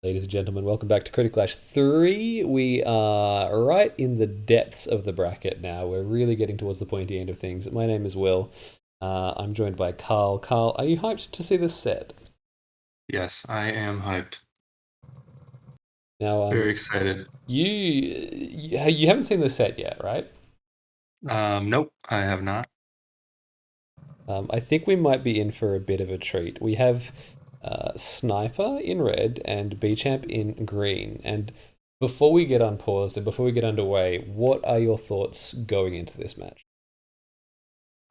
Ladies and gentlemen, welcome back to Critical Clash 3. We are right in the depths of the bracket now. We're really getting towards the pointy end of things. My name is Will. I'm joined by Carl. Carl, are you hyped to see this set? Yes, I am hyped. Now, Very excited. you haven't seen this set yet, right? Nope, I have not. I think we might be in for a bit of a treat. We have Sniper in red and Bchamp in green. And before we get unpaused and before we get underway, what are your thoughts going into this match?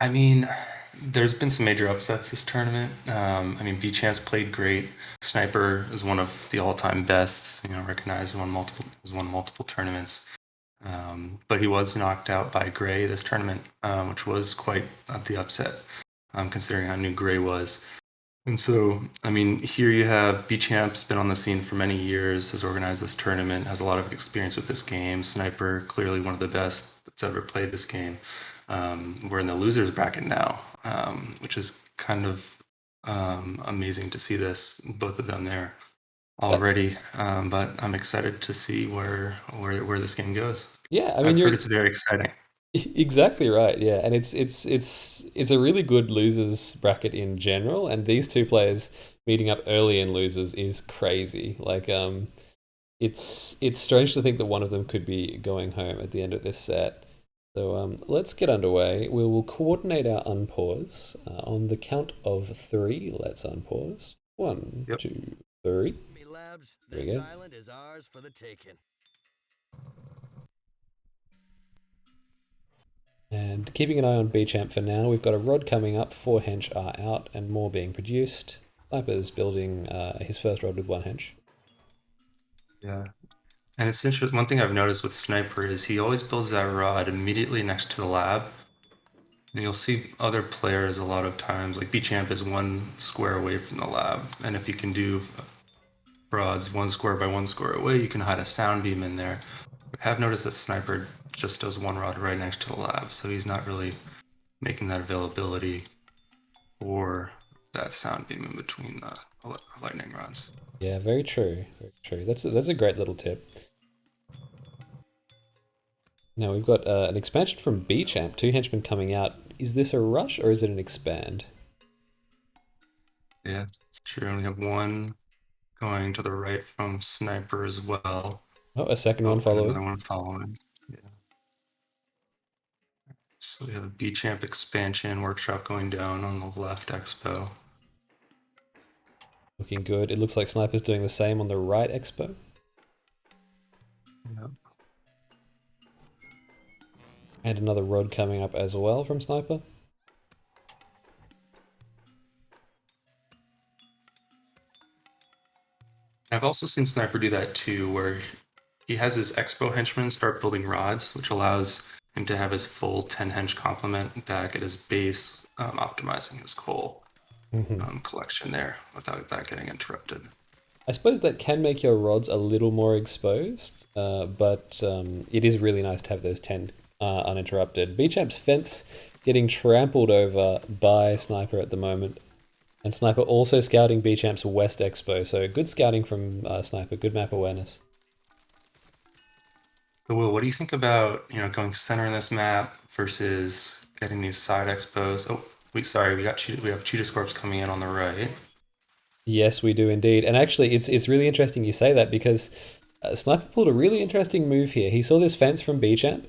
I mean, there's been some major upsets this tournament. Bchamp's played great. Sniper is one of the all-time bests. Recognized, won multiple tournaments. But he was knocked out by Gray this tournament, which was quite the upset, considering how new Gray was. And so, here you have Bchamp's been on the scene for many years, has organized this tournament, has a lot of experience with this game. Sniper, clearly one of the best that's ever played this game. We're in the losers bracket now, which is kind of amazing to see both of them there That, already. But I'm excited to see where this game goes. yeah, I mean I've heard you're it's very exciting. exactly right. Yeah, and it's a really good losers bracket in general, and these two players meeting up early in losers is crazy. It's strange to think that one of them could be going home at the end of this set. So let's get underway. We will coordinate our unpause on the count of three. Let's unpause. One, Yep. two, three. Me labs, There we this go. island is ours for the taking. And keeping an eye on Bchamp for now, we've got a rod coming up, 4 hench are out, and more being produced. Sniper's building his first rod with 1 hench. Yeah. And it's interesting. One thing I've noticed with Sniper is he always builds that rod immediately next to the lab. And you'll see other players a lot of times, like Bchamp is 1 square away from the lab. And if you can do rods 1 square by 1 square away, you can hide a sound beam in there. I have noticed that Sniper just does 1 rod right next to the lab, so he's not really making that availability for that sound beam in between the lightning rods. Yeah, very true. Very true. That's a great little tip. Now we've got an expansion from Bchamp, 2 henchmen coming out. Is this a rush or is it an expand? Yeah, it's true. And we have one going to the right from Sniper as well. Oh, a second one Oh, and following. another one following. Yeah. So we have a Bchamp expansion workshop going down on the left expo. Looking good. It looks like Sniper's doing the same on the right expo. Yeah. And another rod coming up as well from Sniper. I've also seen Sniper do that too, where he has his expo henchmen start building rods, which allows him to have his full 10 hench complement back at his base, optimizing his coal Mm-hmm. collection there without that getting interrupted. I suppose that can make your rods a little more exposed, but it is really nice to have those 10 uninterrupted. Bchamp's fence getting trampled over by Sniper at the moment, and Sniper also scouting Bchamp's West Expo, so good scouting from Sniper, good map awareness. So, Will, what do you think about going center in this map versus getting these side expos? Oh, we have Cheetah Scorps coming in on the right. Yes, we do indeed. And actually, it's really interesting you say that because Sniper pulled a really interesting move here. He saw this fence from Bchamp,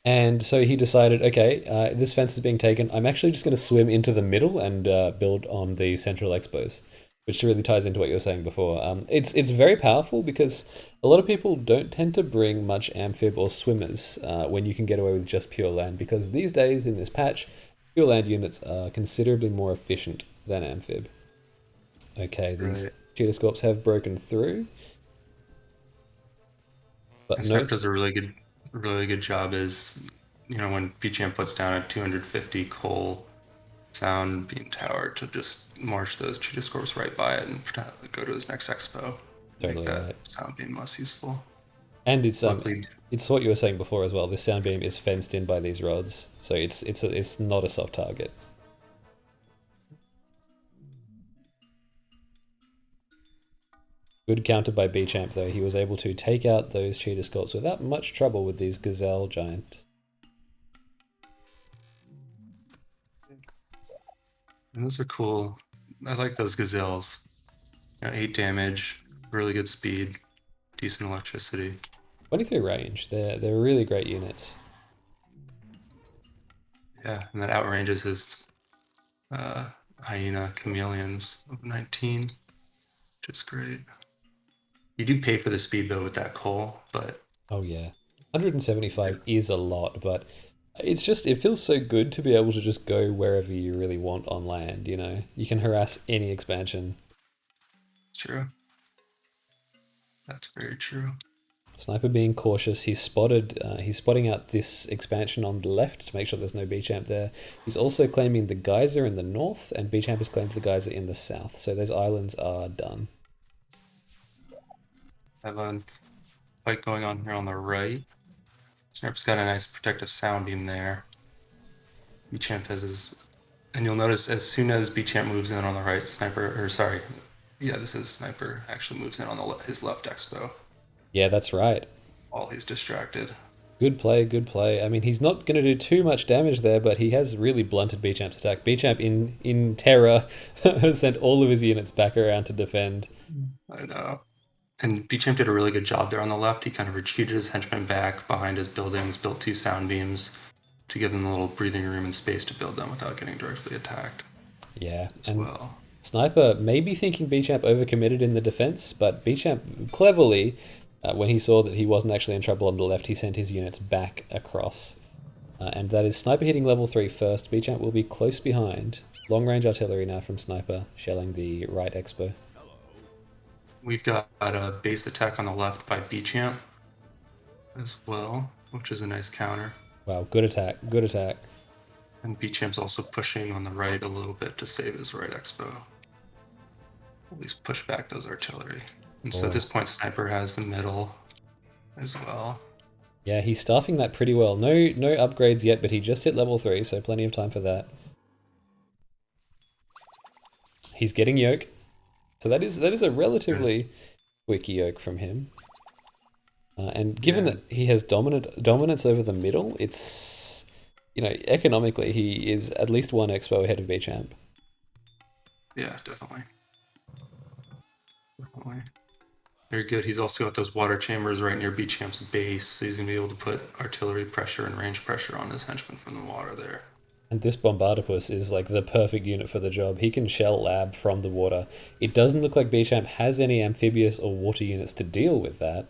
and so he decided, okay, this fence is being taken. I'm actually just going to swim into the middle and build on the central expos, which really ties into what you were saying before. It's very powerful because a lot of people don't tend to bring much amphib or swimmers when you can get away with just pure land because these days in this patch, pure land units are considerably more efficient than amphib. Okay, these Right. cheetah scorps have broken through, but And Sniper note, does a really good job is, when Bchamp puts down a 250 coal sound beam tower to just march those Cheetah Scorps right by it and go to his next expo. Make totally that right. sound beam less useful. And Luckily, it's what you were saying before as well. This sound beam is fenced in by these rods, so it's not a soft target. Good counter by Bchamp though. He was able to take out those cheetah sculpts without much trouble with these gazelle giants. And those are cool. I like those gazelles. 8 damage, really good speed, decent electricity. 23 range. They're really great units. Yeah, and that outranges his hyena chameleons of 19, which is great. You do pay for the speed though with that coal, but Oh yeah. 175 is a lot, but it's just it feels so good to be able to just go wherever you really want on land, you know. You can harass any expansion. it's true. That's very true. Sniper being cautious, he's spotting out this expansion on the left to make sure there's no Bchamp there. He's also claiming the geyser in the north, and Bchamp has claimed the geyser in the south. So those islands are done. Have a fight going on here on the right. Sniper's got a nice protective sound beam there. Bchamp has his, and you'll notice as soon as Bchamp moves in on the right, this is Sniper actually moves in on his left expo Yeah, that's right. while he's distracted. Good play, good play. I mean, he's not going to do too much damage there, but he has really blunted Bchamp's attack. Bchamp, in terror, has sent all of his units back around to defend. I know. And Bchamp did a really good job there on the left. He kind of retreated his henchmen back behind his buildings, built 2 sound beams to give them a little breathing room and space to build them without getting directly attacked Yeah, as and well. Sniper may be thinking Bchamp overcommitted in the defense, but Bchamp cleverly, when he saw that he wasn't actually in trouble on the left, he sent his units back across. And that is Sniper hitting level 3 first. Bchamp will be close behind. Long range artillery now from Sniper, shelling the right expo. We've got a base attack on the left by Bchamp as well, which is a nice counter. Wow, good attack, good attack. And Bchamp's also pushing on the right a little bit to save his right expo. At least push back those artillery. And so at this point, Sniper has the middle as well. Yeah, he's staffing that pretty well. No upgrades yet, but he just hit level 3, so plenty of time for that. He's getting yoke. So that is a relatively quick yoke from him. And given that he has dominance over the middle, it's, you know, economically he is at least 1 expo ahead of Bchamp. Yeah, definitely. Definitely. Very good. He's also got those water chambers right near Bchamp's base, so he's going to be able to put artillery pressure and range pressure on his henchmen from the water there. And this Bombardipus is like the perfect unit for the job. He can shell lab from the water. It doesn't look like Bchamp has any amphibious or water units to deal with that.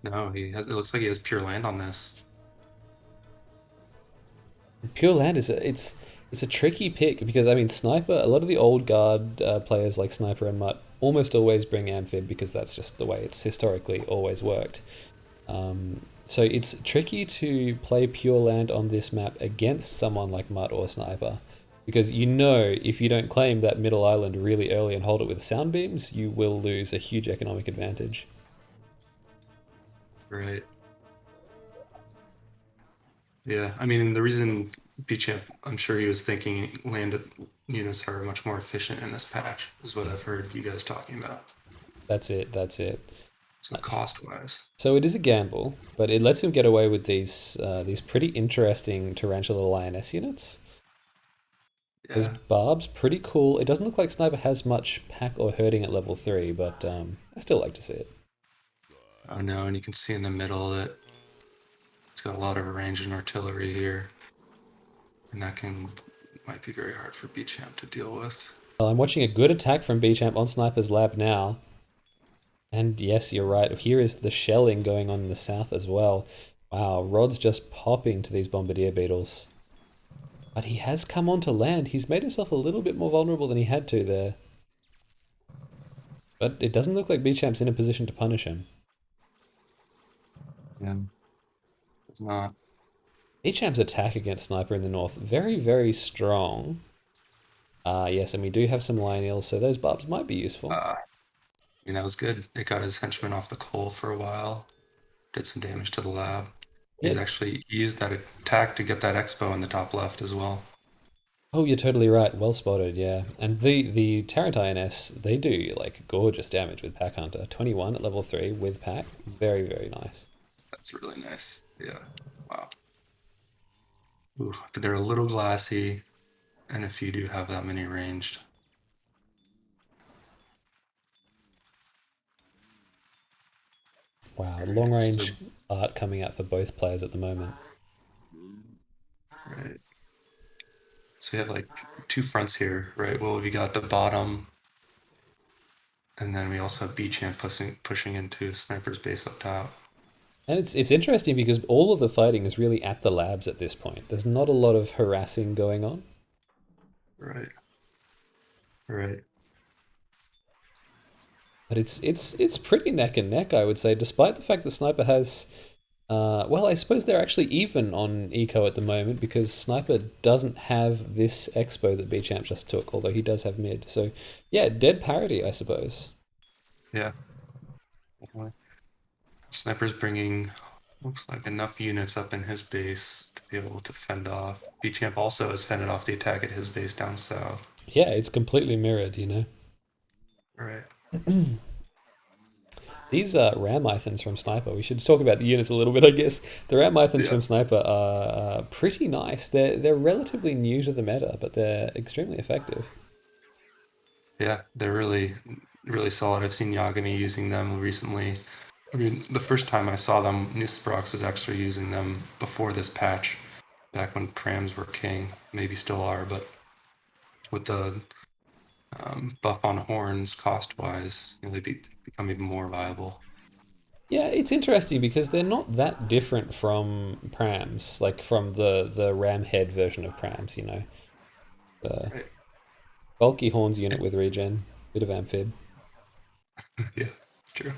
No, it looks like he has pure land on this. Pure land is it's a tricky pick because I mean Sniper. A lot of the old guard players like Sniper and Mutt almost always bring amphib because that's just the way it's historically always worked. So it's tricky to play pure land on this map against someone like Mutt or Sniper because you know if you don't claim that middle island really early and hold it with sound beams, you will lose a huge economic advantage. Right. Yeah, I mean, the reason Bchamp, I'm sure he was thinking land units are much more efficient in this patch, is what I've heard you guys talking about. That's it. So cost-wise. So it is a gamble, but it lets him get away with these pretty interesting Tarantula Lioness units. Yeah. Those barbs, pretty cool. It doesn't look like Sniper has much pack or herding at level 3, but I still like to see it. Oh no, and you can see in the middle that it's got a lot of range and artillery here. And that might be very hard for Bchamp to deal with. Well, I'm watching a good attack from Bchamp on Sniper's lab now. And yes, you're right. Here is the shelling going on in the south as well. Wow, Rod's just popping to these bombardier beetles. But he has come onto land. He's made himself a little bit more vulnerable than he had to there. But it doesn't look like Bchamp's in a position to punish him. Yeah, it's not. Bchamp's attack against Sniper in the north, very, very strong. Yes, and we do have some lion eels, so those barbs might be useful. I mean, that was good. It got his henchmen off the coal for a while. Did some damage to the lab. He's actually used that attack to get that expo in the top left as well. Oh, you're totally right. Well spotted, yeah. And the Tarrant INS, they do like gorgeous damage with Pack Hunter. 21 at level 3 with Pack. Very, very nice. That's really nice. Yeah. Wow. Ooh, but they're a little glassy, and if you do have that many ranged. Wow, long Alright, so range art coming out for both players at the moment. right. So we have like two fronts here, right? Well, we got the bottom, and then we also have Bchamp pushing into Sniper's base up top. And it's interesting because all of the fighting is really at the labs at this point. There's not a lot of harassing going on. Right. Right. But it's pretty neck and neck, I would say, despite the fact that Sniper has well, I suppose they're actually even on eco at the moment because Sniper doesn't have this expo that Bchamp just took, although he does have mid. So yeah, dead parity, I suppose. Yeah. Definitely. Sniper's bringing looks like enough units up in his base to be able to fend off. Bchamp also has fended off the attack at his base down south. Yeah, it's completely mirrored, you know. Right. These Ramithans from Sniper, we should talk about the units a little bit, I guess. The Ramithans Yeah. from Sniper are pretty nice. They're relatively new to the meta, but they're extremely effective. Yeah, they're really solid. I've seen Yagami using them recently. I mean, the first time I saw them, Nisprox was actually using them before this patch, back when Prams were king. Maybe still are, but with the buff on horns cost-wise, they become even more viable. Yeah, it's interesting because they're not that different from Prams, like from the ram head version of Prams, you know. The Right. bulky horns unit Yeah, with regen, bit of amphib. yeah, it's true.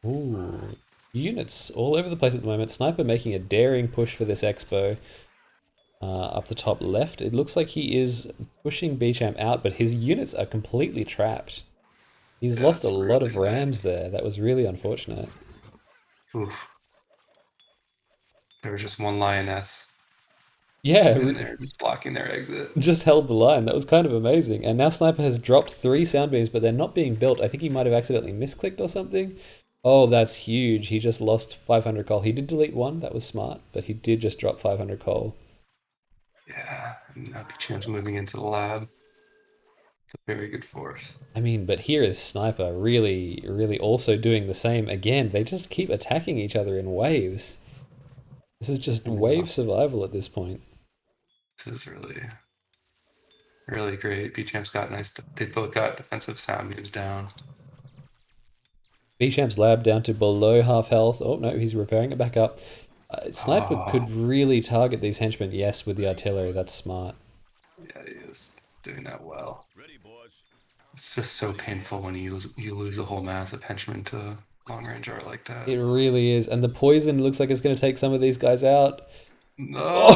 Ooh, units all over the place at the moment. Sniper making a daring push for this expo. Up the top left, it looks like he is pushing Bchamp out, but his units are completely trapped. He's Yeah, lost a it's lot of really rams nice. there. That was really unfortunate. Oof. There was just one lioness Yeah, in there just blocking their exit. just held the line. That was kind of amazing. And now Sniper has dropped 3 sound beams, but they're not being built. I think he might have accidentally misclicked or something. Oh, that's huge. He just lost 500 coal. He did delete one. That was smart, but he did just drop 500 coal. Yeah, and now Champ's moving into the lab. It's a very good force. I mean, but here is Sniper really, really also doing the same again. They just keep attacking each other in waves. This is just I know. wave survival at this point. This is really great. Bchamp's got nice. They both got defensive sound beams down. Bchamp's lab down to below half health. Oh no, he's repairing it back up. Sniper Oh, could really target these henchmen, yes, with the artillery. That's smart. yeah, he is doing that well. Ready, boys. It's just so painful when you lose a whole mass of henchmen to long range art like that. It really is. And the poison looks like it's going to take some of these guys out. No,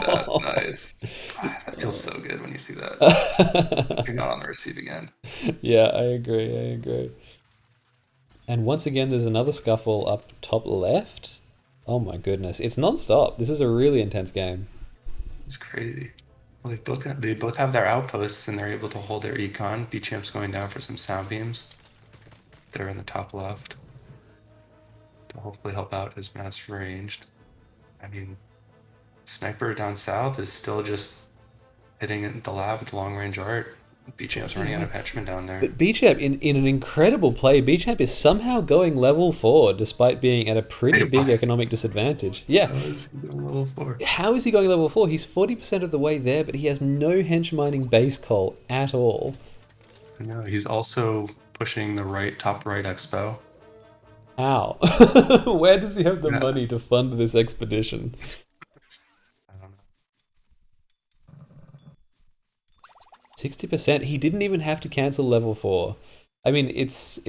that's Oh! nice. Ah, that feels so good when you see that. You're not on the receiving end. Yeah, I agree. I agree. And once again, there's another scuffle up top left. Oh my goodness. It's non-stop. This is a really intense game. It's crazy. Well, they both have their outposts and they're able to hold their econ. Bchamp's going down for some sound beams. They're in the top left to hopefully help out his mass ranged. I mean, Sniper down south is still just hitting the lab with long range art. Bchamp's running out Yeah. of henchmen down there. But Bchamp, in an incredible play, Bchamp is somehow going level 4 despite being at a pretty Wait, big what? economic disadvantage. Yeah, How is he doing level 4? how is he going level 4? He's 40% of the way there, but he has no hench mining base coal at all. I know. He's also pushing the top right expo. How? Where does he have the Yeah, money to fund this expedition? I don't know. 60%. He didn't even have to cancel level 4. I mean, it's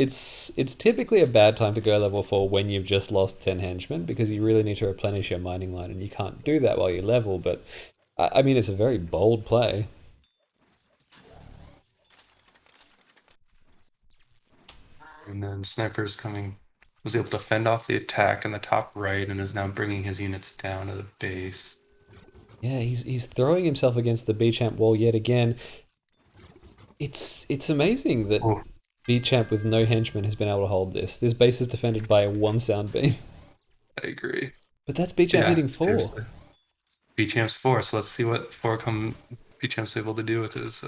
typically a bad time to go level 4 when you've just lost 10 henchmen because you really need to replenish your mining line and you can't do that while you level, but I mean, it's a very bold play. And then Sniper's coming was able to fend off the attack in the top right and is now bringing his units down to the base. Yeah, he's throwing himself against the Bchamp wall yet again. It's amazing that Oh, Bchamp with no henchmen has been able to hold this. This base is defended by one sound beam. I agree. But that's Bchamp Yeah, hitting 4. seriously. Bchamp's 4, so let's see what Bchamp's able to do with his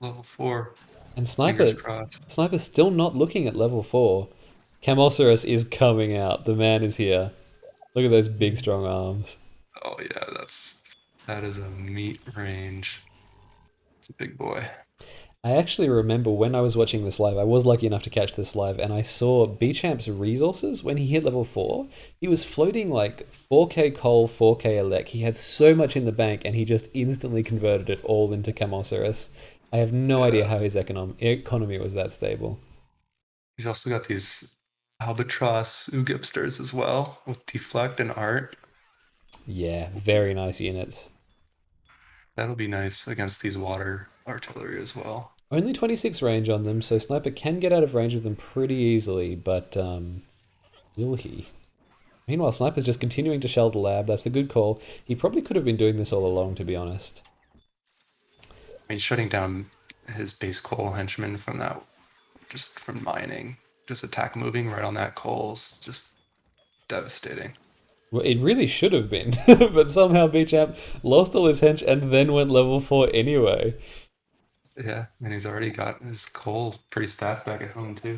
level 4. And Fingers crossed. Sniper's still not looking at level 4. Camosaurus is coming out. The man is here. Look at those big strong arms. Oh yeah, that is a meat range. It's a big boy. I actually remember when I was watching this live, I was lucky enough to catch this live, and I saw Bchamp's resources when he hit level 4. He was floating like 4k coal, 4k elec. He had so much in the bank, and he just instantly converted it all into Camosaurus. I have no idea how his economy was that stable. He's also got these albatross Ugipsters as well with deflect and art. Yeah, very nice units. That'll be nice against these water artillery as well. Only 26 range on them, so Sniper can get out of range of them pretty easily, but will he? Meanwhile, Sniper's just continuing to shell the lab. That's a good call. He probably could have been doing this all along, to be honest. I mean, shutting down his base coal henchman from that, just from mining, just attack moving right on that coal's just devastating. Well, it really should have been, but somehow Bchamp lost all his hench and then went level 4 anyway. Yeah, and he's already got his coal pretty stacked back at home too.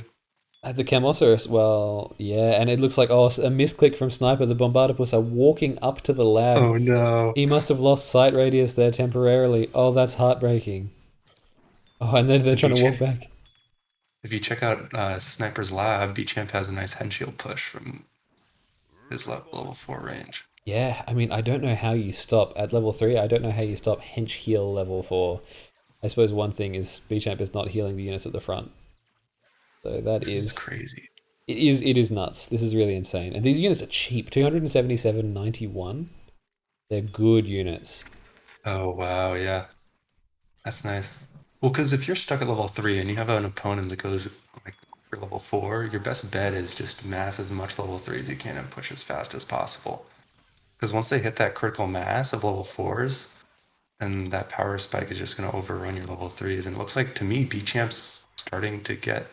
The Camosaurus, well, yeah, and it looks like, oh, a misclick from Sniper. The Bombardipus are walking up to the lab. Oh no. He must have lost sight radius there temporarily. Oh, that's heartbreaking. Oh, and then they're trying to walk back. If you check out Sniper's lab, Bchamp has a nice hen shield push from his level 4 range. Yeah, I mean, I don't know how you stop at level 3. I don't know how you stop hench heal level 4. I suppose one thing is Bchamp is not healing the units at the front. So This is crazy. It is nuts. This is really insane. And these units are cheap. 277.91. They're good units. Oh wow, yeah. That's nice. Well, because if you're stuck at level 3 and you have an opponent that goes like for level 4, your best bet is just mass as much level 3 as you can and push as fast as possible. Because once they hit that critical mass of level 4s, then that power spike is just going to overrun your level 3s. And it looks like to me, Bchamp's starting to get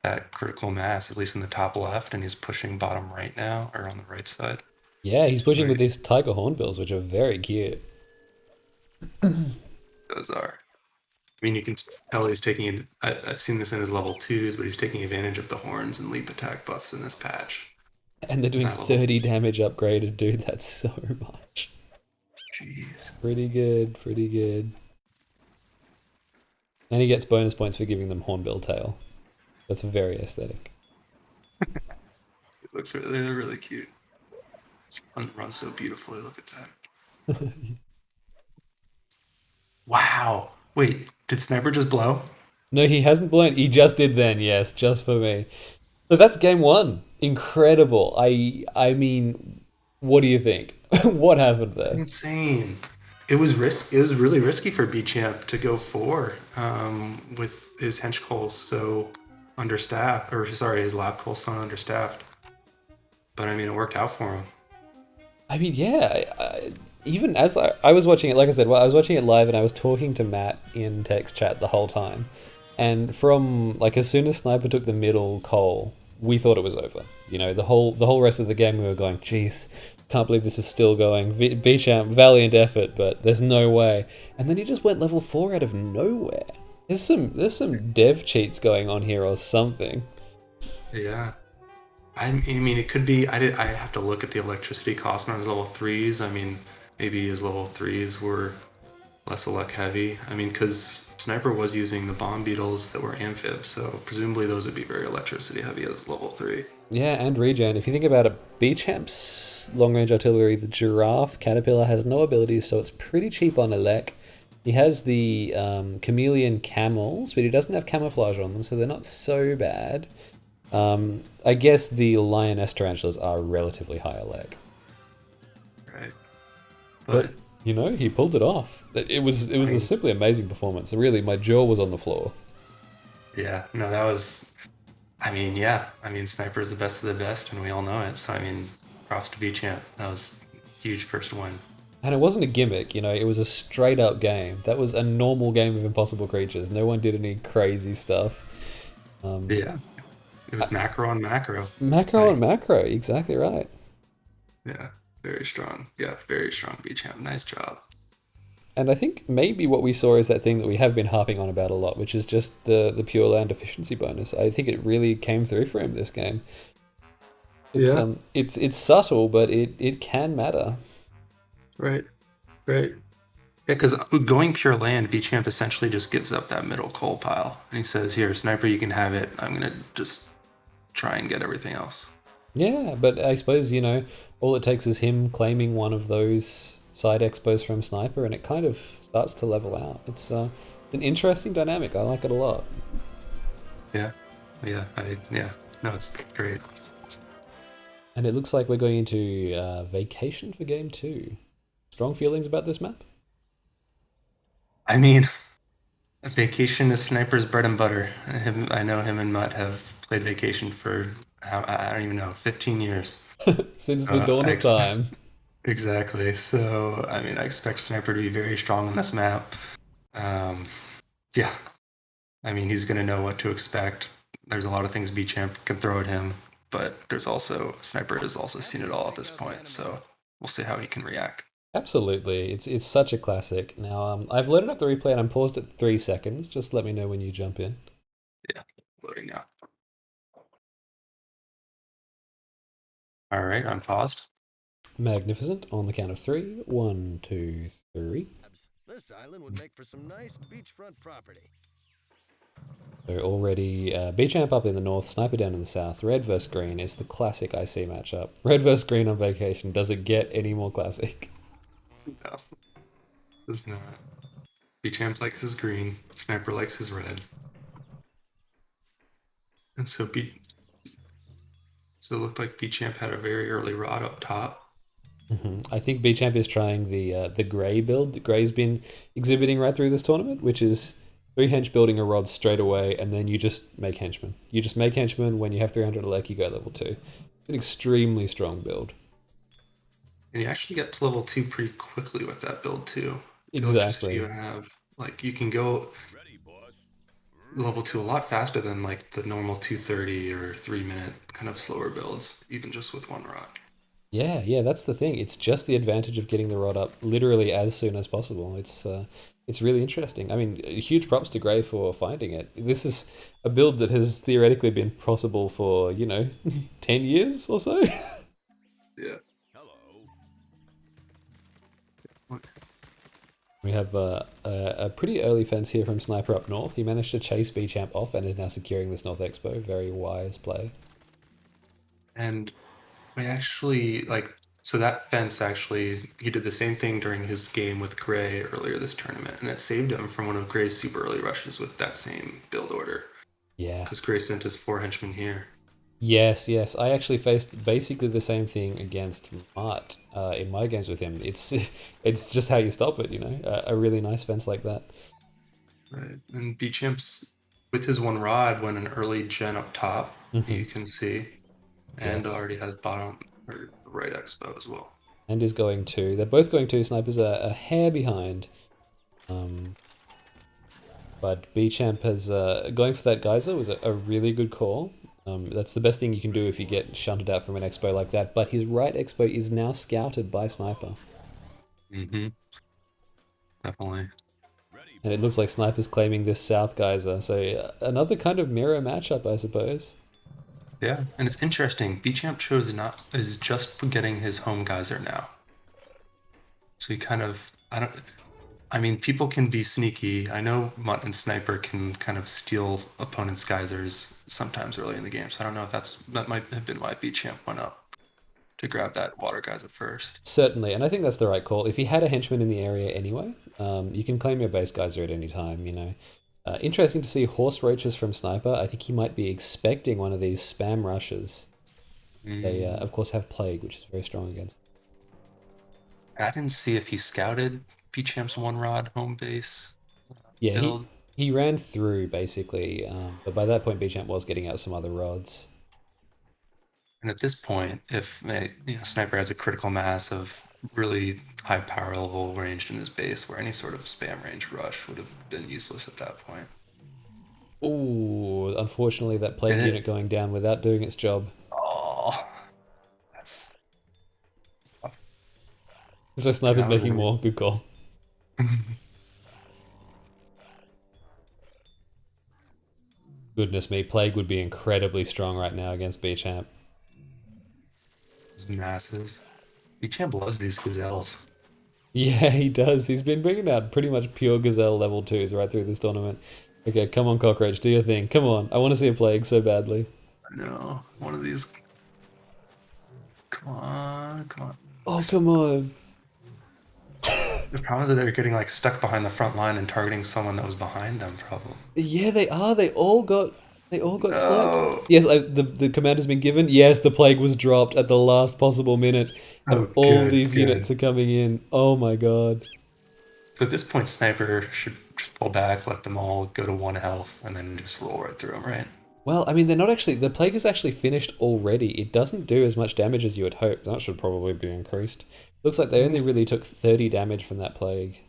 that critical mass, at least in the top left, and he's pushing bottom right now, or on the right side. Yeah, he's pushing Right. with these tiger hornbills, which are very cute. Those are. I mean, you can tell he's taking. I've seen this in his level 2s, but he's taking advantage of the horns and leap attack buffs in this patch. And they're doing That level 30 damage upgraded, dude. That's so much. Jeez. Pretty good, pretty good. And he gets bonus points for giving them hornbill tail. That's very aesthetic. It looks really, really cute. Runs so beautifully. Look at that. Wow. Wait, did Sniper just blow? No, he hasn't blown. He just did then, yes, just for me. So that's game 1. Incredible. I mean, what do you think? What happened there? That's insane. It was really risky for Bchamp to go 4 with his hench coals so understaffed, or sorry, his lab coals so understaffed. But I mean, it worked out for him. I mean, yeah. Even as I was watching it, like I said, well, I was watching it live and I was talking to Matt in text chat the whole time. And from like as soon as Sniper took the middle coal, we thought it was over. You know, the whole rest of the game we were going, jeez, can't believe this is still going. Bchamp, valiant effort, but there's no way. And then he just went level 4 out of nowhere. There's some dev cheats going on here or something. Yeah. I mean, it could be. I have to look at the electricity cost on his level 3s. I mean, maybe his level 3s were less elec heavy. I mean, because Sniper was using the bomb beetles that were amphib, so presumably those would be very electricity heavy as level 3. Yeah, and regen. If you think about it, Bchamp's long-range artillery, the giraffe caterpillar, has no abilities, so it's pretty cheap on elec. He has the chameleon camels, but he doesn't have camouflage on them, so they're not so bad. I guess the lioness tarantulas are relatively high elec. Right. But you know, he pulled it off. It was a simply amazing performance. Really, my jaw was on the floor. Yeah, no, that was. I mean, yeah. I mean, Sniper is the best of the best, and we all know it. So, I mean, props to Bchamp. That was a huge first win. And it wasn't a gimmick, it was a straight up game. That was a normal game of Impossible Creatures. No one did any crazy stuff. Yeah. It was macro on macro. Macro Like, and macro, exactly right. yeah, very strong. Yeah, very strong Bchamp. Nice job. And I think maybe what we saw is that thing that we have been harping on about a lot, which is just the pure land efficiency bonus. I think it really came through for him this game. Yeah. It's subtle, but it can matter. Right. Right. Yeah, because going pure land, Bchamp essentially just gives up that middle coal pile. And he says, here, Sniper, you can have it. I'm going to just try and get everything else. Yeah, but I suppose, all it takes is him claiming one of those side expos from Sniper, and it kind of starts to level out. It's an interesting dynamic. I like it a lot. Yeah. Yeah. Yeah. No, it's great. And it looks like we're going into vacation for game 2. Strong feelings about this map? I mean, Vacation is Sniper's bread and butter. I know him and Mutt have played Vacation for, I don't even know, 15 years. Since the dawn I of time. Exactly. So, I mean, I expect Sniper to be very strong on this map. Um, yeah. I mean, he's going to know what to expect. There's a lot of things Bchamp can throw at him, but Sniper has also seen it all at this point. So we'll see how he can react. Absolutely, it's such a classic. Now, I've loaded up the replay and I'm paused at 3 seconds. Just let me know when you jump in. Yeah, loading now. All right, I'm paused. Magnificent. On the count of 3. 1, 2, 3. This island would make for some nice beachfront property. So already, Bchamp up in the north, Sniper down in the south. Red versus green is the classic IC matchup. Red versus green on vacation. Does it get any more classic? No, does not. Bchamp likes his green. Sniper likes his red. And so so it looked like Bchamp had a very early rod up top. I think Bchamp is trying the grey build that Grey's been exhibiting right through this tournament, which is 3 hench building a rod straight away, and then you just make henchmen. You just make henchmen. When you have 300 elect, you go level 2. It's an extremely strong build. And you actually get to level 2 pretty quickly with that build too. Exactly. You have, like, you can go level 2 a lot faster than like the normal 230 or 3-minute kind of slower builds, even just with one rod. Yeah, that's the thing. It's just the advantage of getting the rod up literally as soon as possible. It's really interesting. I mean, huge props to Grey for finding it. This is a build that has theoretically been possible for 10 years or so. Yeah. We have a pretty early fence here from Sniper up north. He managed to chase Bchamp off and is now securing this North Expo. Very wise play. And we actually, so that fence actually, he did the same thing during his game with Gray earlier this tournament, and it saved him from one of Gray's super early rushes with that same build order. Yeah. Because Gray sent his 4 henchmen here. Yes. I actually faced basically the same thing against Mart in my games with him. It's just how you stop it, a really nice fence like that. Right. And Bchamp's, with his one rod, went an early gen up top, you can see, and Yes. already has bottom or right expo as well. And is going 2. They're both going 2. Sniper's a hair behind. But Bchamp has going for that geyser was a really good call. That's the best thing you can do if you get shunted out from an expo like that. But his right expo is now scouted by Sniper. Definitely. And it looks like Sniper's claiming this south geyser. So another kind of mirror matchup, I suppose. Yeah, and it's interesting. Bchamp is just getting his home geyser now. So he kind of, I mean, people can be sneaky. I know Mutt and Sniper can kind of steal opponents' geysers sometimes early in the game. So I don't know if that might have been why Bchamp went up to grab that water geyser first. Certainly, and I think that's the right call. If he had a henchman in the area anyway, you can claim your base geyser at any time, Interesting to see horse roaches from Sniper. I think he might be expecting one of these spam rushes. They, of course, have Plague, which is very strong against them. I didn't see if he scouted Bchamp's one rod home base Yeah, build. He ran through basically, but by that point, Bchamp was getting out some other rods. And at this point, if Sniper has a critical mass of really high power level ranged in his base, where any sort of spam range rush would have been useless at that point. Ooh, unfortunately, that plague And it, unit going down without doing its job. oh, that's tough. So And Sniper's that would making have more. Good call. Goodness me, Plague would be incredibly strong right now against Bchamp. been masses. Bchamp loves these gazelles. Yeah, he does. He's been bringing out pretty much pure Gazelle level 2s right through this tournament. Okay, come on, Cockroach, do your thing. Come on, I want to see a Plague so badly. No, one of these. Come on, come on. Oh, come on. The problem is that they're getting like stuck behind the front line and targeting someone that was behind them. Problem. Yeah, they are. They all got sniped. No. Yes, the command has been given. Yes, the Plague was dropped at the last possible minute, and Oh, all good, these good. units are coming in. Oh my god. So at this point, Sniper should just pull back, let them all go to 1 health, and then just roll right through them, right? Well, I mean, they're not actually. The Plague is actually finished already. It doesn't do as much damage as you would hope. That should probably be increased. Looks like they only really took 30 damage from that Plague.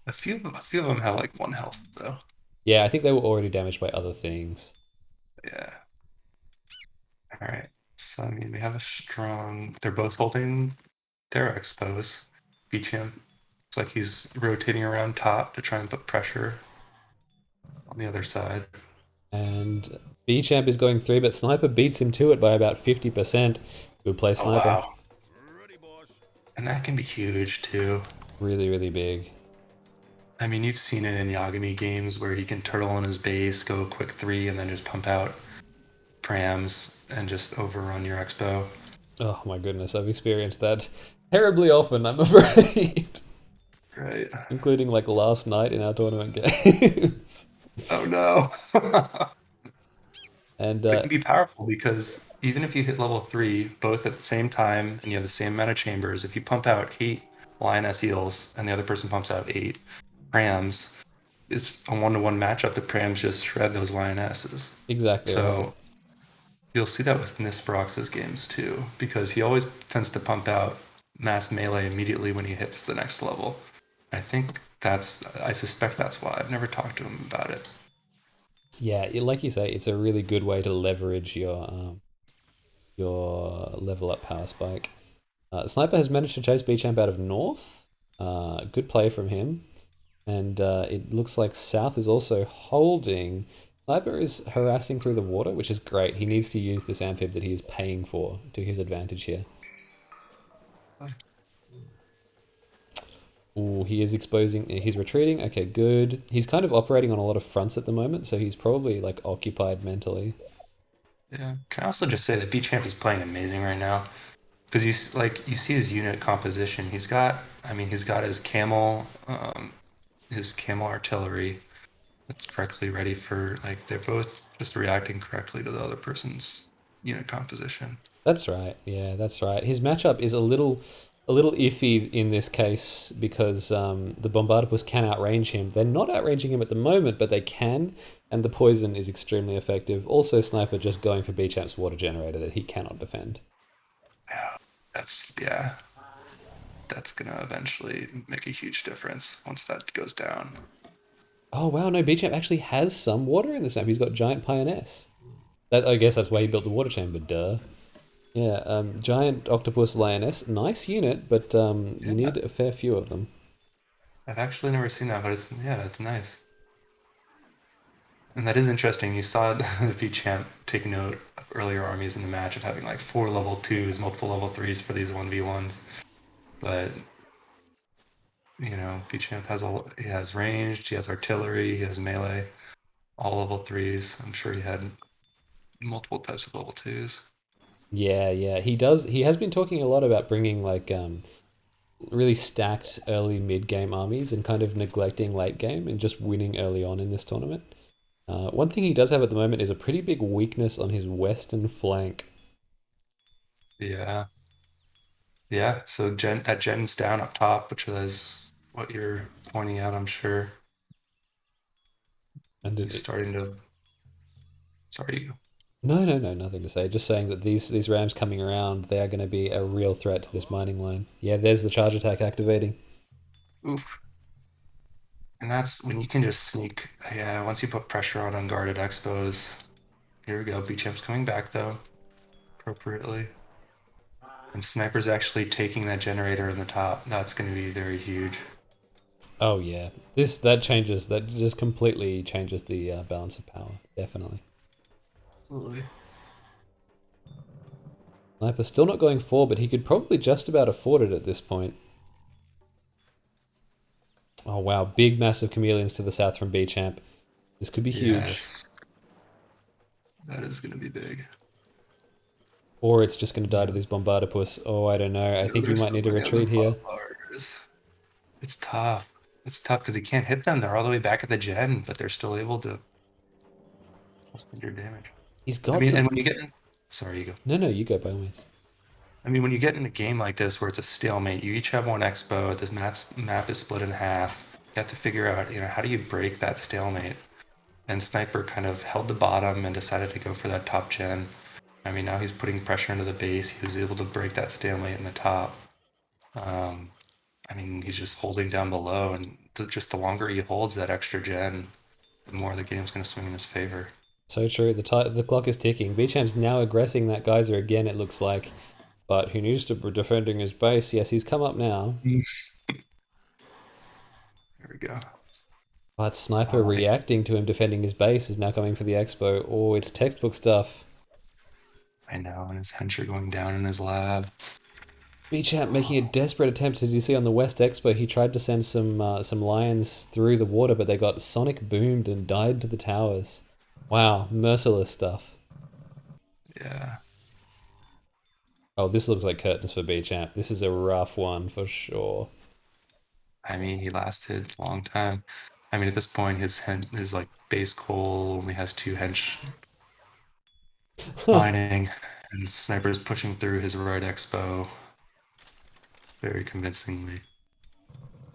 A few of them have like 1 health though. Yeah, I think they were already damaged by other things. Yeah. All right. So I mean, we have a strong. They're both holding their expos. Bchamp looks like he's rotating around top to try and put pressure on the other side. And Bchamp is going 3, but Sniper beats him to it by about 50%. Good play, Oh Sniper. wow. And that can be huge too. Really, really big. I mean, you've seen it in Yagami games where he can turtle in his base, go a quick 3, and then just pump out prams and just overrun your expo. Oh my goodness, I've experienced that terribly often, I'm afraid. Right. Including like last night in our tournament games. Oh no. And It can be powerful because even if you hit level 3 both at the same time and you have the same amount of chambers, if you pump out 8 lioness eels and the other person pumps out 8 prams, it's a 1-to-1 matchup. The prams just shred those lionesses. exactly right. So you'll see that with Nisbarox's games too, because he always tends to pump out mass melee immediately when he hits the next level. I suspect that's why. I've never talked to him about it. Yeah, like you say, it's a really good way to leverage your level up power spike. Sniper has managed to chase Bchamp out of north. Good play from him. And it looks like South is also holding. Sniper is harassing through the water, which is great. He needs to use this amphib that he is paying for to his advantage here. Ooh, he is exposing. He's retreating. Okay, good. He's kind of operating on a lot of fronts at the moment, so he's probably like occupied mentally. Yeah. Can I also just say that Bchamp is playing amazing right now? Because you see his unit composition. He's got his camel artillery that's correctly ready for they're both just reacting correctly to the other person's unit composition. That's right. Yeah, that's right. His matchup is a little iffy in this case because the Bombardipus can outrange him. They're not outranging him at the moment, but they can, and the poison is extremely effective. Also, Sniper just going for Bchamp's water generator that he cannot defend. Yeah, that's gonna eventually make a huge difference once that goes down. Oh wow, no, Bchamp actually has some water in this map. He's got Giant Pioness. I guess that's why he built the water chamber, duh. Yeah, Giant Octopus Lioness, nice unit, but you Yeah, need a fair few of them. I've actually never seen that, but it's nice. And that is interesting. You saw the Bchamp take note of earlier armies in the match of having like 4 level 2s, multiple level 3s for these 1v1s. But Bchamp he has ranged, he has artillery, he has melee, all level 3s. I'm sure he had multiple types of level 2s. Yeah, yeah, he does. He has been talking a lot about bringing like really stacked early mid game armies and kind of neglecting late game and just winning early on in this tournament. One thing he does have at the moment is a pretty big weakness on his western flank. Yeah. Yeah, so Gen's down up top, which is what you're pointing out, I'm sure. And He's starting to. Sorry. no, nothing to say. Just saying that these rams coming around, they are going to be a real threat to this mining line. Yeah, there's the charge attack activating. Oof. And that's when you can just sneak. Yeah, once you put pressure on unguarded expos. Here we go. Bchamp's coming back though, appropriately. And Sniper's actually taking that generator in the top. That's going to be very huge. Oh yeah, that just completely changes the balance of power. Definitely. Absolutely. Sniper still not going 4, but he could probably just about afford it at this point. Oh wow, big massive chameleons to the south from Bchamp. This could be huge. Yes. That is going to be big. Or it's just going to die to these Bombardipus. Oh, I don't know. I No, think you there's might so need to many other retreat here. bombarders. It's tough. It's tough because he can't hit them. They're all the way back at the gen, but they're still able to almost 100 damage. He's I got mean, and some... when you get in... Sorry, you go. No, you go by all means. I mean, when you get in a game like this where it's a stalemate, you each have one expo, this map is split in half. You have to figure out, how do you break that stalemate? And Sniper kind of held the bottom and decided to go for that top gen. I mean, now he's putting pressure into the base. He was able to break that stalemate in the top. I mean, he's just holding down below, and just the longer he holds that extra gen, the more the game's going to swing in his favor. So true. The clock is ticking. Bchamp's now aggressing that geyser again, it looks like. But he needs to be defending his base. Yes, he's come up now. There we go. But Sniper reacting to him defending his base is now coming for the expo. Oh, it's textbook stuff. I know, and his hench are going down in his lab. Bchamp making a desperate attempt. As you see on the West Expo, he tried to send some lions through the water, but they got sonic boomed and died to the towers. Wow, merciless stuff. Yeah. Oh, this looks like curtains for Bchamp. This is a rough one for sure. I mean, he lasted a long time. I mean, at this point, his like base coal only has 2 hench mining, and Sniper's pushing through his right expo very convincingly.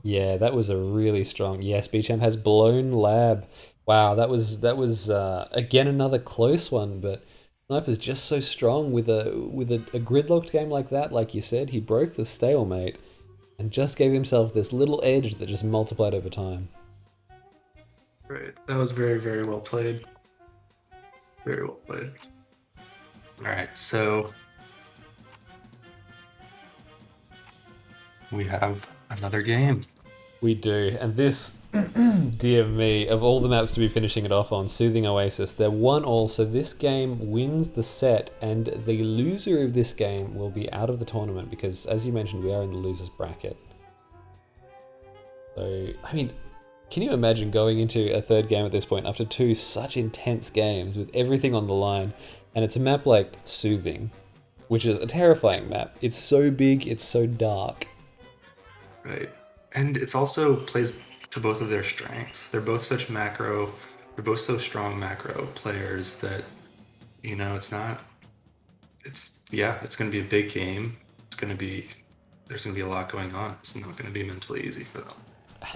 Yeah, that was a really strong. Yes, Bchamp has blown lab. Wow, that was again another close one, but Sniper's just so strong with a gridlocked game like that. Like you said, he broke the stalemate and just gave himself this little edge that just multiplied over time. Right. That was very, very well played. Very well played. All right, so we have another game. We do, and this, dear me, of all the maps to be finishing it off on, Soothing Oasis, they're 1-1, so this game wins the set, and the loser of this game will be out of the tournament, because, as you mentioned, we are in the loser's bracket. So, I mean, can you imagine going into a third game at this point after 2 such intense games with everything on the line, and it's a map like Soothing, which is a terrifying map. It's so big, it's so dark. Right. And it's also plays to both of their strengths. They're both so strong macro players that, it's going to be a big game. There's going to be a lot going on. It's not going to be mentally easy for them.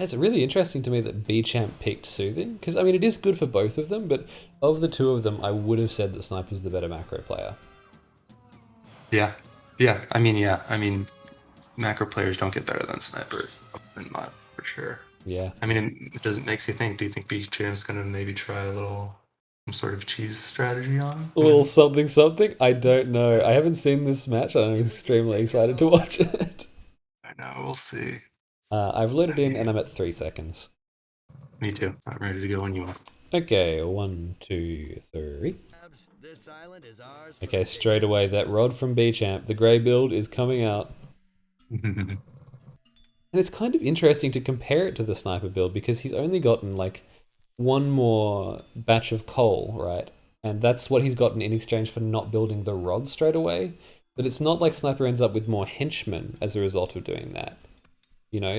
It's really interesting to me that Bchamp picked Soothing, because, I mean, it is good for both of them, but of the two of them, I would have said that Sniper's the better macro player. Yeah. I mean, macro players don't get better than Sniper in mod, for sure. Yeah. I mean, it makes you think, do you think Bchamp's going to maybe try some sort of cheese strategy on him? A little something? I don't know. I haven't seen this match, and I'm extremely excited to watch it. I know, we'll see. I've loaded in, and I'm at 3 seconds. Me too. I'm ready to go when you are. Okay, 1, 2, 3. This island is ours. Okay, straight away, that rod from Bchamp, the grey build, is coming out. And it's kind of interesting to compare it to the Sniper build, because he's only gotten, like, one more batch of coal, right? And that's what he's gotten in exchange for not building the rod straight away. But it's not like Sniper ends up with more henchmen as a result of doing that.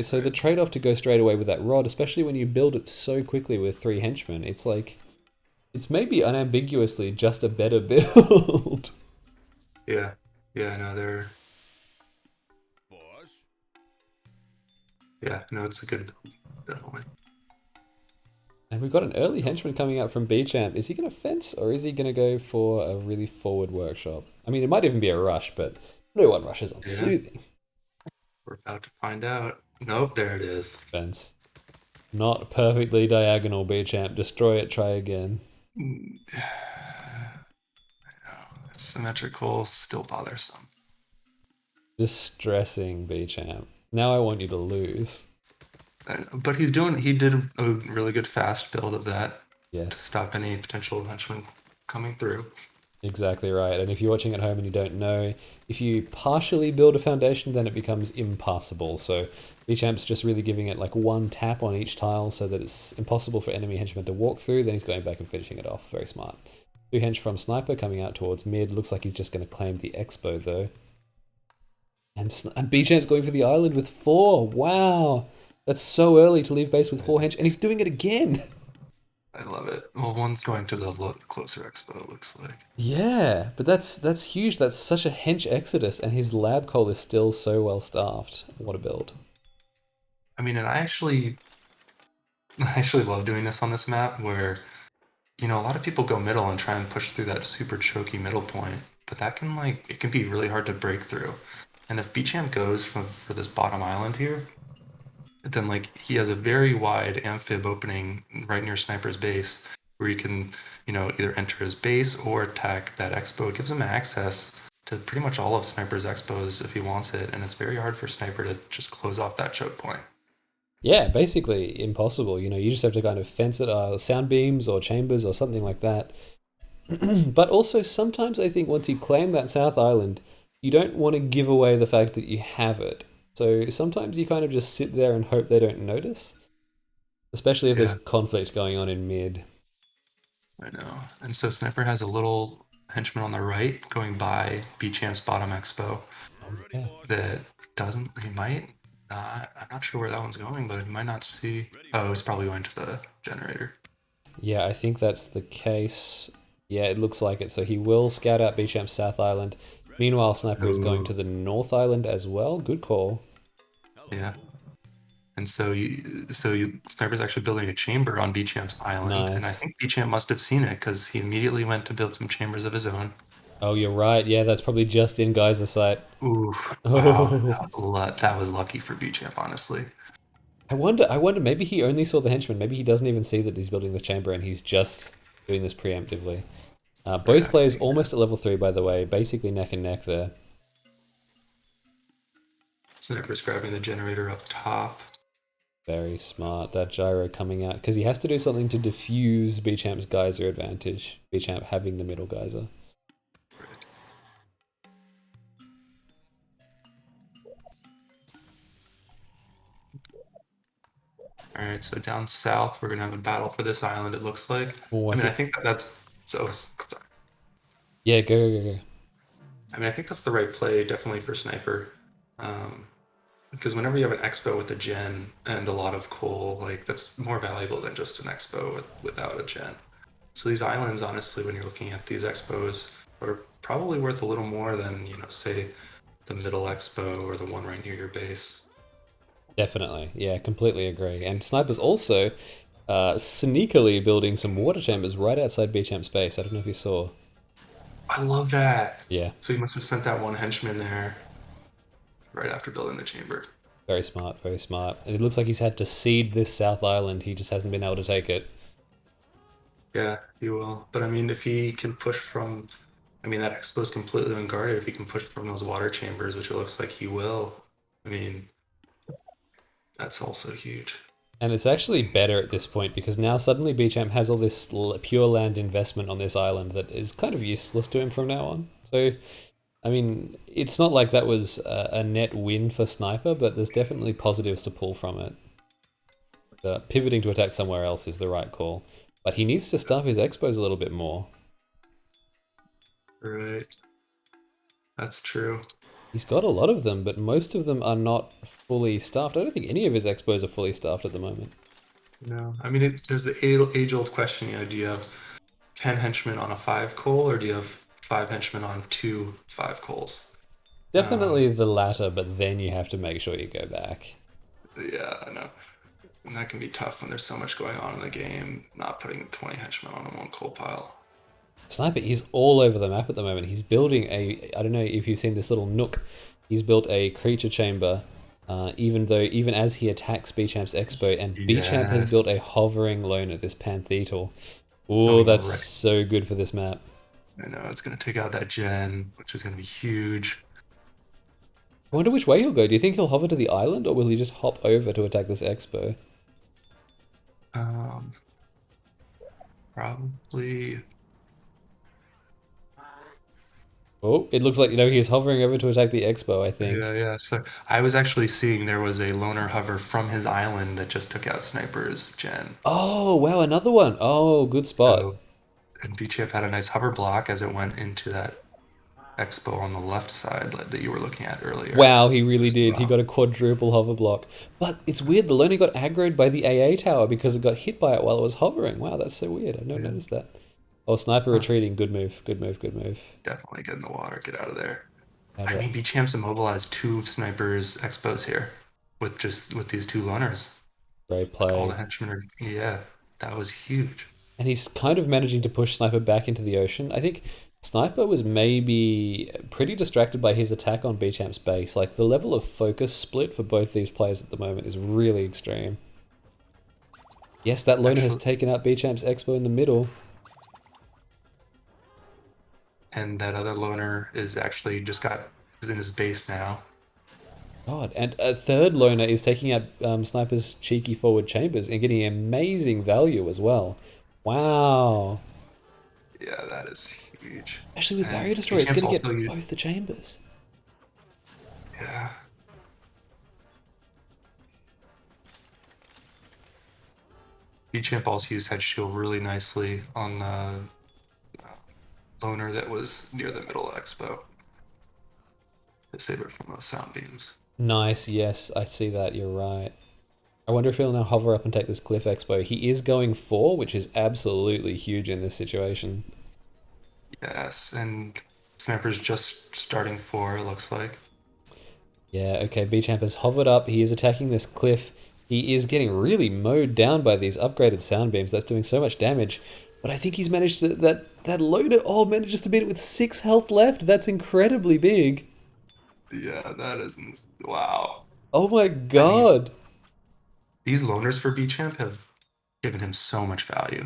So the trade-off to go straight away with that rod, especially when you build it so quickly with 3 henchmen, it's like, it's maybe unambiguously just a better build. Yeah, no, they're... Boss. Yeah, no, it's a good build, definitely. And we've got an early henchman coming out from Bchamp. Is he going to fence or is he going to go for a really forward workshop? I mean, it might even be a rush, but no one rushes on Yeah. soothing. We're about to find out. Nope, there it is. Fence. Not perfectly diagonal, Bchamp. Destroy it, try again. I know. It's symmetrical, still bothersome. Distressing, Bchamp. Now I want you to lose. But he did a really good fast build of that Yes. to stop any potential henchmen coming through. Exactly right. And if you're watching at home and you don't know, if you partially build a foundation, then it becomes impassable. So Bchamp's just really giving it like one tap on each tile so that it's impossible for enemy henchmen to walk through. Then he's going back and finishing it off. Very smart. 2 hench from Sniper coming out towards mid. Looks like he's just going to claim the Expo though. And Bchamp's going for the island with 4. Wow. That's so early to leave base with 4 hench. And he's doing it again. I love it. Well, one's going to the closer expo, it looks like. Yeah, but that's huge. That's such a hench exodus, and his lab call is still so well staffed. What a build! I mean, and I actually love doing this on this map where, a lot of people go middle and try and push through that super choky middle point, but that can it can be really hard to break through. And if Bchamp goes for this bottom island here, then he has a very wide amphib opening right near Sniper's base where you can, either enter his base or attack that expo. It gives him access to pretty much all of Sniper's expos if he wants it, and it's very hard for Sniper to just close off that choke point. Yeah, basically impossible. You just have to kind of fence it, sound beams or chambers or something like that. But also sometimes I think once you claim that South Island, you don't want to give away the fact that you have it. So sometimes you kind of just sit there and hope they don't notice, especially if there's conflict going on in mid. I know. And so Sniper has a little henchman on the right going by Bchamp's bottom expo Yeah. that he might not, I'm not sure where that one's going, but he might not see. Oh, he's probably going to the generator. Yeah, I think that's the case. Yeah, it looks like it. So he will scout out Bchamp's South Island. Meanwhile, Sniper is going to the North Island as well. Good call. Yeah. And so Sniper's actually building a chamber on Bchamp's island. Nice. And I think Bchamp must have seen it because he immediately went to build some chambers of his own. Oh, you're right. Yeah, that's probably just in Geyser sight. Ooh, wow. That was lucky for Bchamp, honestly. I wonder, maybe he only saw the henchman. Maybe he doesn't even see that he's building the chamber and he's just doing this preemptively. Both players almost at level 3, by the way. Basically neck and neck there. Sniper's grabbing the generator up top. Very smart. That gyro coming out. Because he has to do something to diffuse Bchamp's geyser advantage. Bchamp having the middle geyser. All right, so down south, we're going to have a battle for this island, it looks like. Oh, I think that's... So, sorry. Yeah, go. I mean, I think that's the right play, definitely for Sniper. Because whenever you have an expo with a gen and a lot of coal, that's more valuable than just an expo without a gen. So these islands, honestly, when you're looking at these expos, are probably worth a little more than, say, the middle expo or the one right near your base. Definitely. Yeah, completely agree. And Sniper's also sneakily building some water chambers right outside Bchamp's base. I don't know if you saw. I love that. Yeah. So he must have sent that one henchman there right after building the chamber. Very smart, very smart. And it looks like he's had to seed this South Island. He just hasn't been able to take it. Yeah, he will. But I mean, if he can push from... I mean, that expo's completely unguarded. If he can push from those water chambers, which it looks like he will, I mean... That's also huge. And it's actually better at this point because now suddenly Bchamp has all this pure land investment on this island that is kind of useless to him from now on. So, I mean, it's not like that was a net win for Sniper, but there's definitely positives to pull from it. Pivoting to attack somewhere else is the right call. But he needs to staff his expos a little bit more. Right. That's true. He's got a lot of them, but most of them are not fully staffed. I don't think any of his expos are fully staffed at the moment. No. I mean, there's the age-old question, do you have 10 henchmen on a 5 coal, or do you have 5 henchmen on 2 5 coals? Definitely the latter, but then you have to make sure you go back. Yeah, I know. And that can be tough when there's so much going on in the game, not putting 20 henchmen on one coal pile. Sniper, he's all over the map at the moment. He's building a, I don't know if you've seen this little nook. He's built a creature chamber, even as he attacks Bchamp's Expo, and Bchamp has Yes. built a hovering loner, this Panthetal. Oh, Ooh, that's right. so good for this map. I know, it's going to take out that gen, which is going to be huge. I wonder which way he'll go. Do you think he'll hover to the island, or will he just hop over to attack this Expo? Probably. Oh, it looks like, he's hovering over to attack the Expo, I think. Yeah. So I was actually seeing there was a loner hover from his island that just took out Sniper's gen. Oh, wow, another one. Oh, good spot. So, and Bchamp had a nice hover block as it went into that expo on the left side that you were looking at earlier. Wow, he really As did. He well. got a quadruple hover block. But it's weird, the loner got aggroed by the AA tower because it got hit by it while it was hovering. Wow, that's so weird. I never noticed that. Oh, Sniper retreating. Good move. Good move. Good move. Definitely get in the water. Get out of there. How I do I- mean, Bchamp's immobilized 2 Snipers expos here with these 2 loners. Great All play. the henchmen are, yeah, that was huge. And he's kind of managing to push Sniper back into the ocean. I think Sniper was maybe pretty distracted by his attack on Bchamp's base. Like, the level of focus split for both these players at the moment is really extreme. Yes, that loner has taken out Bchamp's Expo in the middle. And that other loner is actually is in his base now. God, and a third loner is taking out Sniper's cheeky forward chambers and getting amazing value as well. Wow. Yeah, that is huge. Actually, with And Barrier Destroyer, it's Bchamp's going to get also u- both the chambers. Yeah. Bchamp also used Head Shield really nicely on the loner that was near the middle expo to save it from those sound beams. Nice, yes, I see that, you're right. I wonder if he'll now hover up and take this Cliff Expo. He is going 4, which is absolutely huge in this situation. Yes, and Sniper's just starting 4, it looks like. Yeah, okay, Bchamp has hovered up. He is attacking this cliff. He is getting really mowed down by these upgraded sound beams. That's doing so much damage. But I think he's managed to... That loader manages to beat it with 6 health left. That's incredibly big. Yeah, that is... Wow. Oh my god. These loners for Bchamp have given him so much value.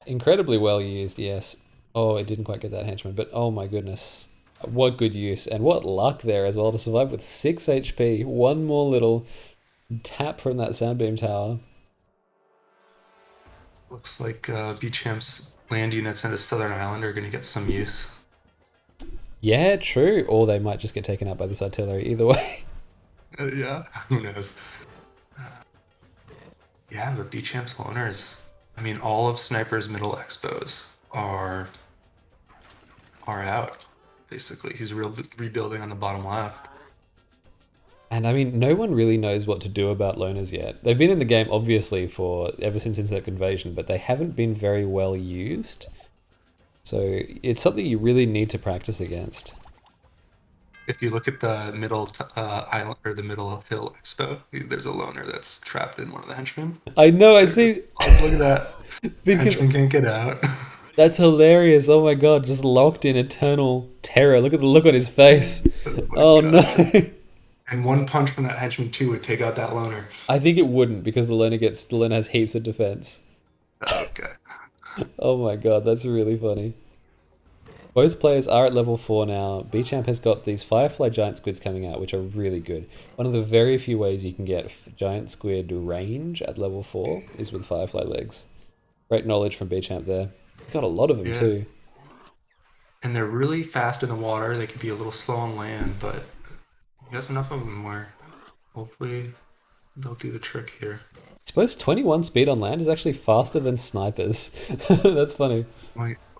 Incredibly well used, yes. Oh, it didn't quite get that henchman, but oh my goodness. What good use, and what luck there as well to survive with 6 HP. One more little tap from that Soundbeam Tower. Looks like Bchamp's land units in the Southern Island are going to get some use. Yeah, true. Or they might just get taken out by this artillery, either way. Yeah, who knows? Yeah, but Bchamp's loners. I mean, all of Sniper's middle expos are out, basically. He's rebuilding on the bottom left. And I mean, no one really knows what to do about loners yet. They've been in the game, obviously, for ever since Insect Invasion, but they haven't been very well used. So it's something you really need to practice against. If you look at the middle island or the middle hill expo, there's a loner that's trapped in one of the henchmen. I know, I see. Look at that. Because Henchman can't get out. that's hilarious. Oh my god, just locked in eternal terror. Look at the look on his face. Oh no. And one punch from that henchman too would take out that loner. I think it wouldn't because the loner has heaps of defense. Okay. Oh my god, that's really funny. Both players are at level 4 now. Bchamp has got these Firefly Giant Squids coming out, which are really good. One of the very few ways you can get Giant Squid range at level 4 is with Firefly Legs. Great knowledge from Bchamp there. He's got a lot of them too. And they're really fast in the water. They can be a little slow on land, but he has enough of them where hopefully they'll do the trick here. I suppose 21 speed on land is actually faster than snipers. That's funny.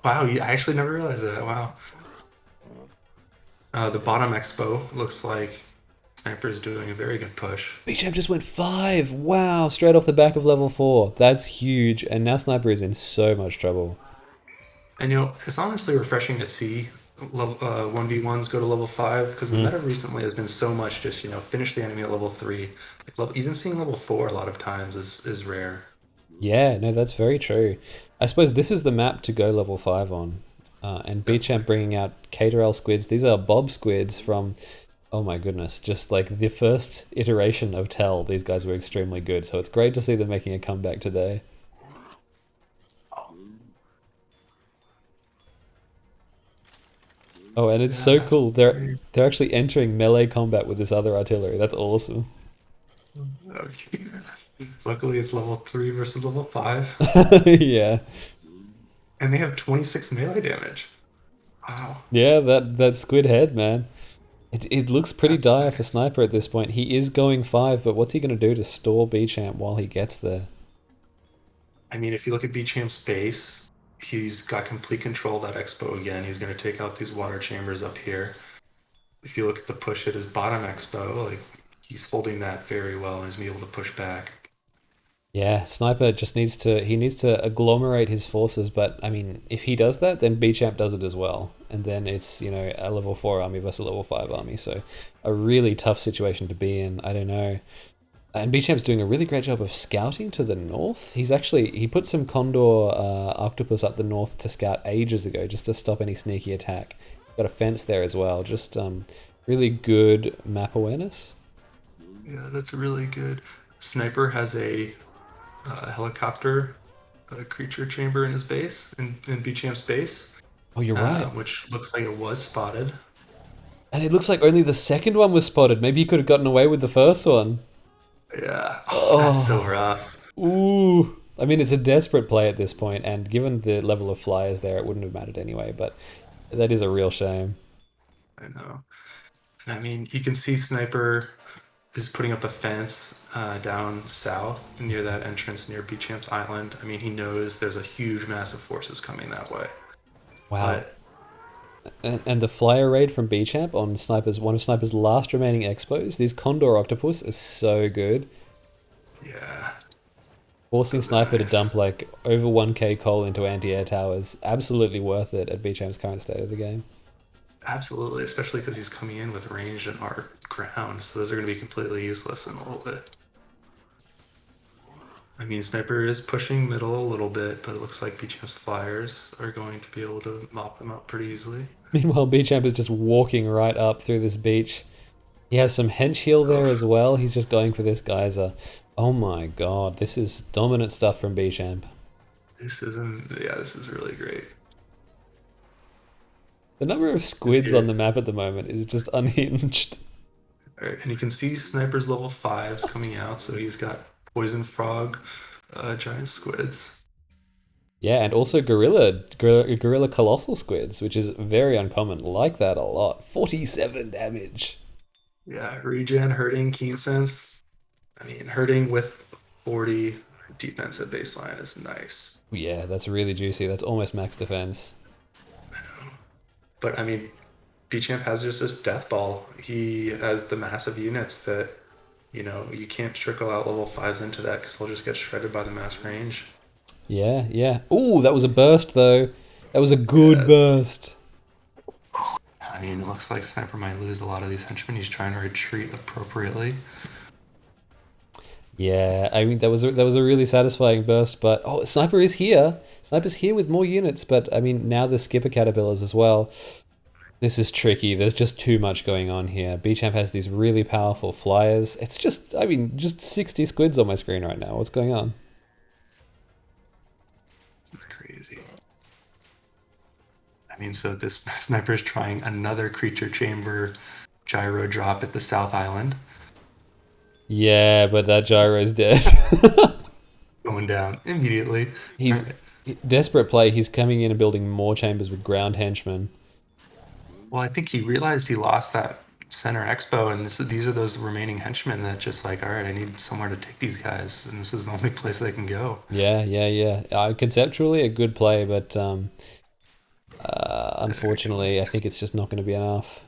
Wow, I actually never realized that. Wow. The bottom expo looks like Sniper's doing a very good push. Bchamp just went 5. Wow, straight off the back of level 4. That's huge. And now Sniper is in so much trouble. And it's honestly refreshing to see level 1v1s go to level 5, because the Mm. meta recently has been so much just, finish the enemy at level 3. Like, even seeing level 4 a lot of times is rare. Yeah, no, that's very true. I suppose this is the map to go level 5 on. And Definitely. Bchamp bringing out Caterel squids. These are Bob squids from, oh my goodness, just like the first iteration of Tell. These guys were extremely good. So it's great to see them making a comeback today. Oh, and it's Yeah, so that's cool. insane. They're actually entering melee combat with this other artillery. That's awesome. Luckily, it's level 3 versus level 5. Yeah. And they have 26 melee damage. Wow, Yeah, that squid head, man. It looks pretty that's dire for nice. Sniper at this point. He is going 5, but what's he going to do to stall Bchamp while he gets there? I mean, if you look at Bchamp's base, he's got complete control of that expo again. He's going to take out these water chambers up here. If you look at the push at his bottom expo, like, he's holding that very well and he's going to be able to push back. Yeah, Sniper just needs to agglomerate his forces, but I mean, if he does that, then Bchamp does it as well. And then it's, a level 4 army versus a level 5 army, so a really tough situation to be in. I don't know. And Bechamp's doing a really great job of scouting to the north. He put some Condor octopus up the north to scout ages ago, just to stop any sneaky attack. Got a fence there as well. Just really good map awareness. Yeah, that's really good. Sniper has a helicopter creature chamber in his base, in Bchamp's base, Oh, you're right. which looks like it was spotted. And it looks like only the second one was spotted. Maybe he could have gotten away with the first one. Yeah, oh, that's so Oh, rough. ooh. I mean, it's a desperate play at this point, and given the level of flyers there, it wouldn't have mattered anyway. But that is a real shame. I know. And I mean, you can see Sniper is putting up a fence down south near that entrance near Bechamp's Island. I mean, he knows there's a huge mass of forces coming that way. Wow. But And the flyer raid from Bchamp on one of Sniper's last remaining expos. These Condor Octopus is so good. yeah, Forcing those are Sniper to nice. dump like over 1k coal into anti-air towers. Absolutely worth it at Bchamp's current state of the game. Absolutely, especially because he's coming in with ranged and art ground, so those are going to be completely useless in a little bit. I mean, Sniper is pushing middle a little bit, but it looks like Bechamp's flyers are going to be able to mop them up pretty easily. Meanwhile, Bchamp is just walking right up through this beach. He has some hench heal there Oh, as well. He's just going for this geyser. Oh my god, this is dominant stuff from Bchamp. this is really great. The number of And squids on here, the map at the moment is just unhinged. all right, and you can see Sniper's level 5s coming out, so he's got Poison Frog, giant squids. Yeah, and also gorilla colossal squids, which is very uncommon. Like that a lot. 47 damage. Yeah, regen, hurting, keen sense. I mean, hurting with 40 defense at baseline is nice. Yeah, that's really juicy. That's almost max defense. I know. But I mean, Bchamp has just this death ball. He has the massive units that, you can't trickle out level 5s into that because they'll just get shredded by the mass range. Yeah, yeah. Ooh, that was a burst though. That was a good Yes. burst. I mean, it looks like Sniper might lose a lot of these henchmen. He's trying to retreat appropriately. Yeah, I mean that was a really satisfying burst, but oh, Sniper is here. Sniper's here with more units, but I mean now the skipper caterpillars as well. This is tricky. There's just too much going on here. Bchamp has these really powerful flyers. It's just, I mean, just 60 squids on my screen right now. What's going on? It's crazy. I mean, so this Sniper is trying another creature chamber gyro drop at the South Island, Yeah, but that gyro's dead. going down immediately. All He's right. desperate play. He's coming in and building more chambers with ground henchmen. Well, I think he realized he lost that center expo, and these are those remaining henchmen that just like, all right, I need somewhere to take these guys, and this is the only place they can go. Yeah, yeah, yeah. Conceptually a good play, but There he goes. unfortunately, I think it's just not going to be enough.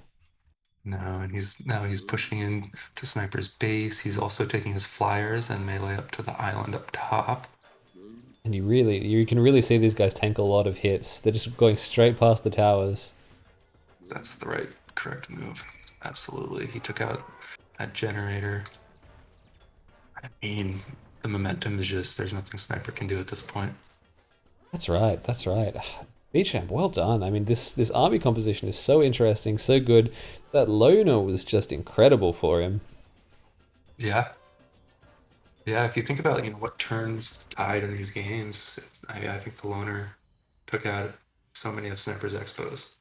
No, and he's pushing in to Sniper's base. He's also taking his flyers and melee up to the island up top. And you can really see these guys tank a lot of hits. They're just going straight past the towers. That's the right, correct move. Absolutely. He took out that generator. I mean, the momentum is just, there's nothing Sniper can do at this point. That's right. That's right. Bchamp, well done. I mean, this army composition is so interesting, so good. That loner was just incredible for him. Yeah. Yeah, if you think about, what turns tide in these games, I think the loner took out so many of Sniper's expos.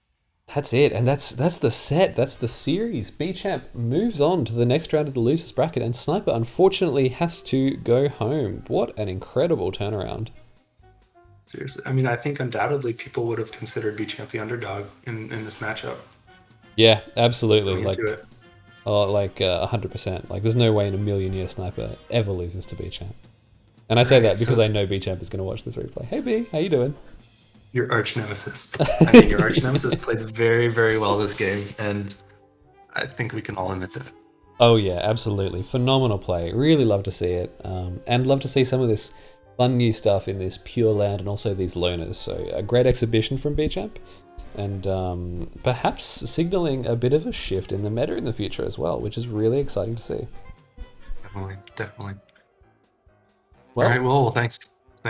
That's it, and that's the set. That's the series. Bchamp moves on to the next round of the losers bracket, and Sniper unfortunately has to go home. What an incredible turnaround! Seriously. I mean, I think undoubtedly people would have considered Bchamp the underdog in this matchup Yeah, absolutely. going into it. 100%. Like, there's no way in a million years Sniper ever loses to Bchamp. And I say Right, that so because I it's know Bchamp is going to watch this replay. Hey B, how you doing? your arch nemesis. I mean, your arch nemesis played very, very well this game, and I think we can all admit that. Oh yeah, absolutely. Phenomenal play. Really love to see it. And love to see some of this fun new stuff in this Pure Land and also these loners. So a great exhibition from Bchamp. And perhaps signaling a bit of a shift in the meta in the future as well, which is really exciting to see. Definitely, definitely. Well, All right, well, thanks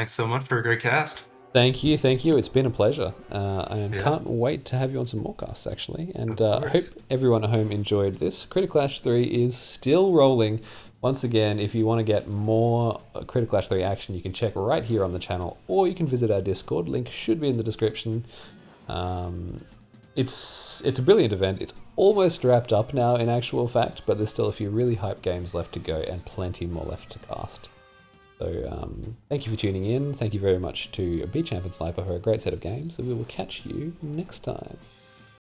so much for a great cast. thank you. It's been a pleasure. I Yeah. can't wait to have you on some more casts, actually. And Of I hope course. everyone at home enjoyed this. Critical Clash 3 is still rolling. Once again, if you want to get more Critical Clash 3 action, you can check right here on the channel, or you can visit our Discord. Link should be in the description. It's a brilliant event. It's almost wrapped up now in actual fact, but there's still a few really hype games left to go and plenty more left to cast. So thank you for tuning in. Thank you very much to Bchamp and Sniper for a great set of games, and we will catch you next time.